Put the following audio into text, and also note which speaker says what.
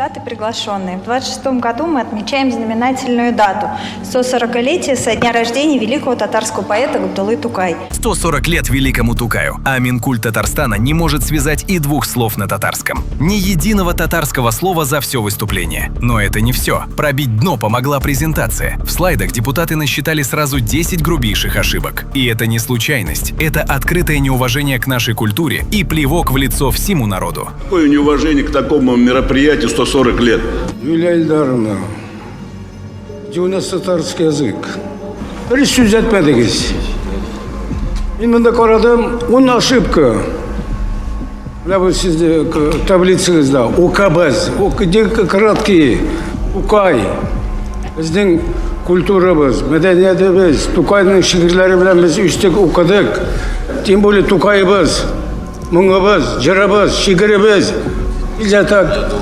Speaker 1: депутаты приглашенные. В 26 году мы отмечаем знаменательную дату – 140-летие со дня рождения великого татарского поэта Габдуллы Тукай.
Speaker 2: 140 лет великому Тукаю, а Минкульт Татарстана не может связать и двух слов на татарском. Ни единого татарского слова за все выступление. Но это не все. Пробить дно помогла презентация. В слайдах депутаты насчитали сразу 10 грубейших ошибок. И это не случайность. Это открытое неуважение к нашей культуре и плевок в лицо всему народу.
Speaker 3: Какое неуважение к такому мероприятию 140 лет.
Speaker 4: Юлия Ильдаровна, где у нас татарский язык? Bir söz etmediniz. Именно карадым, он ошибка. Бұл сізде таблицаңызда укабыз, где краткие, укай. Біздің культурабыз, мәдениетіміз, Тукайның шигырьләре белән без үстек укыдык. Тем более Тукайбыз, мұңыбыз, жырыбыз, шигырыбыз. Ил жатат.